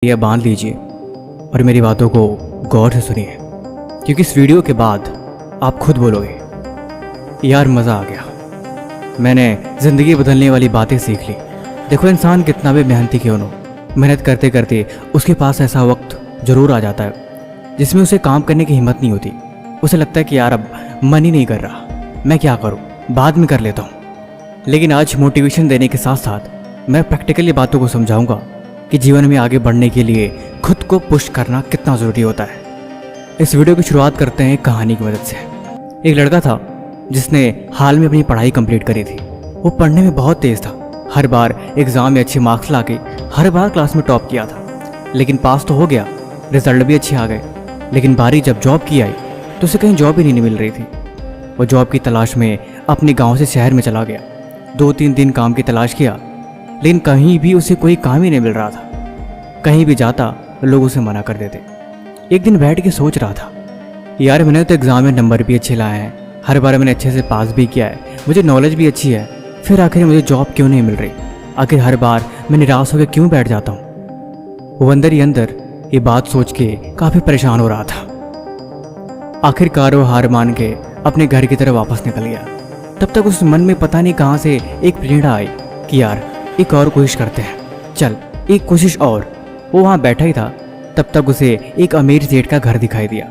यह बांध लीजिए और मेरी बातों को गौर से सुनिए, क्योंकि इस वीडियो के बाद आप खुद बोलोगे यार मज़ा आ गया, मैंने ज़िंदगी बदलने वाली बातें सीख ली। देखो, इंसान कितना भी मेहनती क्यों न हो, मेहनत करते करते उसके पास ऐसा वक्त ज़रूर आ जाता है जिसमें उसे काम करने की हिम्मत नहीं होती। उसे लगता है कि यार अब मन ही नहीं कर रहा, मैं क्या करूँ, बाद में कर लेता हूँ। लेकिन आज मोटिवेशन देने के साथ साथ मैं प्रैक्टिकली बातों को समझाऊंगा कि जीवन में आगे बढ़ने के लिए खुद को पुश करना कितना ज़रूरी होता है। इस वीडियो की शुरुआत करते हैं एक कहानी की मदद से। एक लड़का था जिसने हाल में अपनी पढ़ाई कंप्लीट करी थी। वो पढ़ने में बहुत तेज़ था, हर बार एग्ज़ाम में अच्छे मार्क्स लाके हर बार क्लास में टॉप किया था। लेकिन पास तो हो गया, रिजल्ट भी अच्छे आ गए, लेकिन बारी जब जॉब की आई तो उसे कहीं जॉब ही नहीं मिल रही थी। वो जॉब की तलाश में अपने गाँव से शहर में चला गया। 2-3 दिन काम की तलाश किया, लेकिन कहीं भी उसे कोई काम ही नहीं मिल रहा था। कहीं भी जाता लोग उसे मना कर देते। एक दिन बैठ के सोच रहा था, यार मैंने तो एग्ज़ाम में नंबर भी अच्छे लाए हैं, हर बार मैंने अच्छे से पास भी किया है, मुझे नॉलेज भी अच्छी है, फिर आखिर मुझे जॉब क्यों नहीं मिल रही? आखिर हर बार मैं निराश होकर क्यों बैठ जाता हूँ? वो अंदर ही अंदर ये बात सोच के काफ़ी परेशान हो रहा था। आखिरकार वो हार मान के अपने घर की तरफ वापस निकल गया। तब तक उस मन में पता नहीं कहाँ से एक प्रेरणा आई कि यार एक और कोशिश करते हैं, चल एक कोशिश और। वो वहाँ बैठा ही था, तब तक उसे एक अमीर सेठ का घर दिखाई दिया।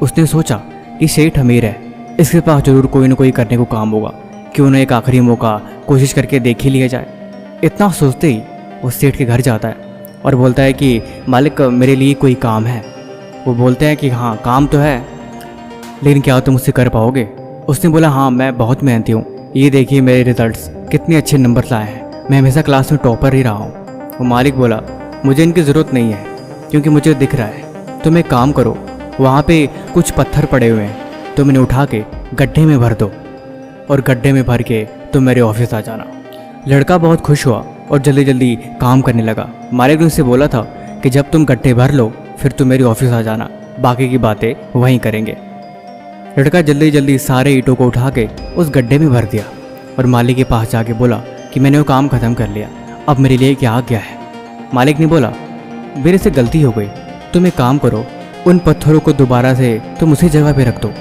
उसने सोचा कि सेठ अमीर है, इसके पास जरूर कोई ना कोई करने को काम होगा, क्यों ना एक आखिरी मौका कोशिश करके देख ही लिया जाए। इतना सोचते ही वो सेठ के घर जाता है और बोलता है कि मालिक मेरे लिए कोई काम है। वो बोलते हैं कि हाँ काम तो है, लेकिन क्या तुम उससे कर पाओगे? उसने बोला हाँ मैं बहुत मेहनती हूँ, ये देखिए मेरे रिजल्ट्स कितने अच्छे नंबर लाए हैं, मैं हमेशा क्लास में टॉपर ही रहा हूँ। वो मालिक बोला मुझे इनकी ज़रूरत नहीं है, क्योंकि मुझे दिख रहा है। तुम एक काम करो, वहाँ पे कुछ पत्थर पड़े हुए हैं, तुम इन्हें उठा के गड्ढे में भर दो और गड्ढे में भर के तुम मेरे ऑफिस आ जाना। लड़का बहुत खुश हुआ और जल्दी जल्दी काम करने लगा। मालिक ने उससे बोला था कि जब तुम गड्ढे भर लो फिर तुम मेरे ऑफिस आ जाना, बाकी की बातें वहीं करेंगे। लड़का जल्दी जल्दी सारे ईंटों को उठा के उस गड्ढे में भर दिया और मालिक के पास जाके बोला कि मैंने वो काम ख़त्म कर लिया, अब मेरे लिए क्या आ गया है? मालिक ने बोला मेरे से गलती हो गई, तुम एक काम करो, उन पत्थरों को दोबारा से तुम उसी जगह पे रख दो।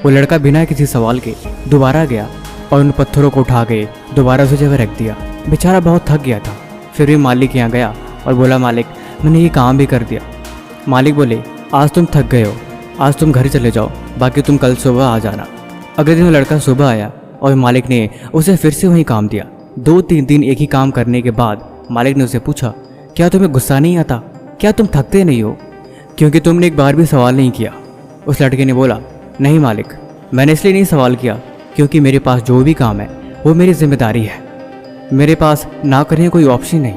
वो लड़का बिना किसी सवाल के दोबारा गया और उन पत्थरों को उठा के दोबारा उसी जगह रख दिया। बेचारा बहुत थक गया था, फिर भी मालिक के यहाँ गया और बोला मालिक मैंने ये काम भी कर दिया। मालिक बोले आज तुम थक गए हो, आज तुम घर चले जाओ, बाकी तुम कल सुबह आ जाना। अगले दिन लड़का सुबह आया और मालिक ने उसे फिर से वही काम दिया। 2-3 दिन एक ही काम करने के बाद मालिक ने उसे पूछा क्या तुम्हें गुस्सा नहीं आता? क्या तुम थकते नहीं हो? क्योंकि तुमने एक बार भी सवाल नहीं किया। उस लड़के ने बोला नहीं मालिक, मैंने इसलिए नहीं सवाल किया क्योंकि मेरे पास जो भी काम है वो मेरी जिम्मेदारी है, मेरे पास ना करने कोई ऑप्शन नहीं,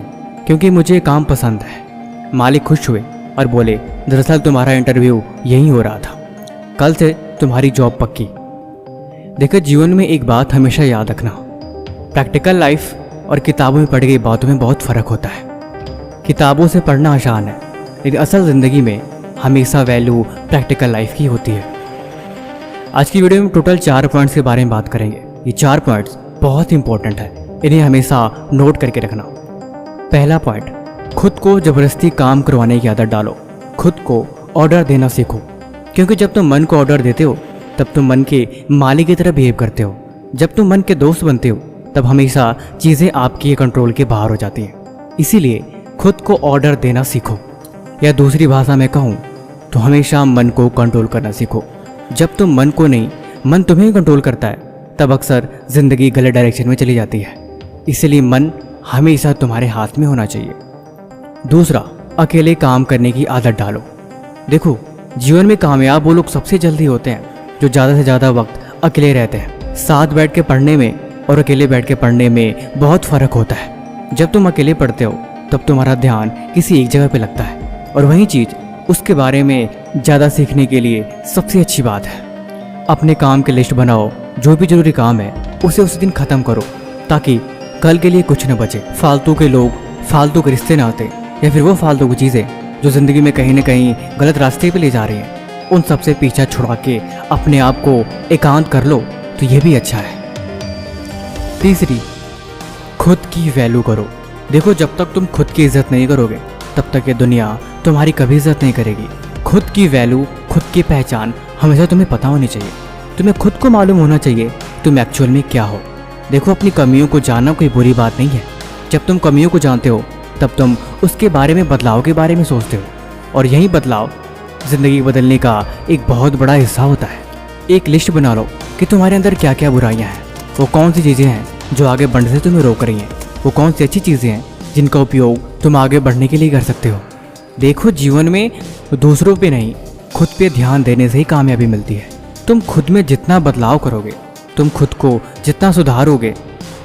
क्योंकि मुझे काम पसंद है। मालिक खुश हुए और बोले दरअसल तुम्हारा इंटरव्यू यहीं हो रहा था, कल से तुम्हारी जॉब पक्की। देखो, जीवन में एक बात हमेशा याद रखना, प्रैक्टिकल लाइफ और किताबों में पढ़ी गई बातों में बहुत फ़र्क होता है। किताबों से पढ़ना आसान है, लेकिन असल ज़िंदगी में हमेशा वैल्यू प्रैक्टिकल लाइफ की होती है। आज की वीडियो में टोटल 4 पॉइंट्स के बारे में बात करेंगे। ये 4 पॉइंट्स बहुत इंपॉर्टेंट है, इन्हें हमेशा नोट करके रखना। पहला पॉइंट, खुद को ज़बरदस्ती काम करवाने की आदत डालो। खुद को ऑर्डर देना सीखो, क्योंकि जब तुम मन को ऑर्डर देते हो तब तुम मन के मालिक की तरह बिहेव करते हो। जब तुम मन के दोस्त बनते हो तब हमेशा चीज़ें आपके कंट्रोल के बाहर हो जाती हैं। इसीलिए खुद को ऑर्डर देना सीखो, या दूसरी भाषा में कहूँ तो हमेशा मन को कंट्रोल करना सीखो। जब तुम मन को नहीं, मन तुम्हें कंट्रोल करता है, तब अक्सर ज़िंदगी गलत डायरेक्शन में चली जाती है। इसलिए मन हमेशा तुम्हारे हाथ में होना चाहिए। दूसरा, अकेले काम करने की आदत डालो। देखो, जीवन में कामयाब वो लोग सबसे जल्दी होते हैं जो ज़्यादा से ज़्यादा वक्त अकेले रहते हैं। साथ बैठ के पढ़ने में और अकेले बैठ के पढ़ने में बहुत फ़र्क होता है। जब तुम अकेले पढ़ते हो तब तुम्हारा ध्यान किसी एक जगह पे लगता है, और वही चीज़ उसके बारे में ज़्यादा सीखने के लिए सबसे अच्छी बात है। अपने काम की लिस्ट बनाओ, जो भी ज़रूरी काम है उसे उस दिन ख़त्म करो, ताकि कल के लिए कुछ न बचे। फालतू के लोग, फालतू के रिश्ते ना आते, या फिर वो फालतू की चीज़ें जो ज़िंदगी में कहीं ना कहीं गलत रास्ते पे ले जा रही हैं, उन सबसे पीछा छुड़ा के अपने आप को एकांत कर लो तो ये भी अच्छा है। तीसरी, खुद की वैल्यू करो। देखो, जब तक तुम खुद की इज्जत नहीं करोगे तब तक ये दुनिया तुम्हारी कभी इज्जत नहीं करेगी। खुद की वैल्यू, खुद की पहचान हमेशा तुम्हें पता होनी चाहिए। तुम्हें खुद को मालूम होना चाहिए तुम एक्चुअल में क्या हो। देखो, अपनी कमियों को जानना कोई बुरी बात नहीं है। जब तुम कमियों को जानते हो तब तुम उसके बारे में, बदलाव के बारे में सोचते हो, और यही बदलाव ज़िंदगी बदलने का एक बहुत बड़ा हिस्सा होता है। एक लिस्ट बना लो कि तुम्हारे अंदर क्या क्या बुराइयां हैं, वो कौन सी चीज़ें हैं जो आगे बढ़ने से तुम्हें रोक रही हैं, वो कौन सी अच्छी चीज़ें हैं जिनका उपयोग तुम आगे बढ़ने के लिए कर सकते हो। देखो, जीवन में दूसरों पे नहीं, खुद पे ध्यान देने से ही कामयाबी मिलती है। तुम खुद में जितना बदलाव करोगे, तुम खुद को जितना सुधारोगे,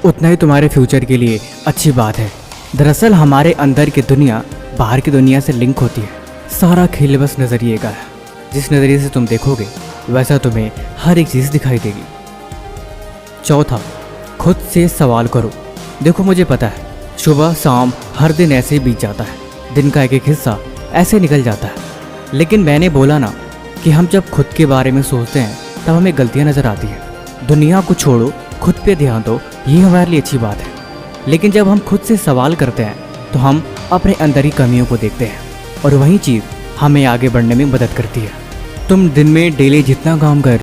उतना ही तुम्हारे फ्यूचर के लिए अच्छी बात है। दरअसल हमारे अंदर की दुनिया बाहर की दुनिया से लिंक होती है। सारा खेल बस नज़रिए का है। जिस नज़रिए से तुम देखोगे वैसा तुम्हें हर एक चीज़ दिखाई देगी। चौथा, खुद से सवाल करो। देखो, मुझे पता है सुबह शाम हर दिन ऐसे ही बीत जाता है, दिन का एक एक हिस्सा ऐसे निकल जाता है, लेकिन मैंने बोला ना कि हम जब खुद के बारे में सोचते हैं तब हमें गलतियां नज़र आती हैं। दुनिया को छोड़ो, खुद पे ध्यान दो, ये हमारे लिए अच्छी बात है। लेकिन जब हम खुद से सवाल करते हैं तो हम अपने अंदर ही कमियों को देखते हैं, और वही चीज़ हमें आगे बढ़ने में मदद करती है। तुम दिन में डेली जितना काम कर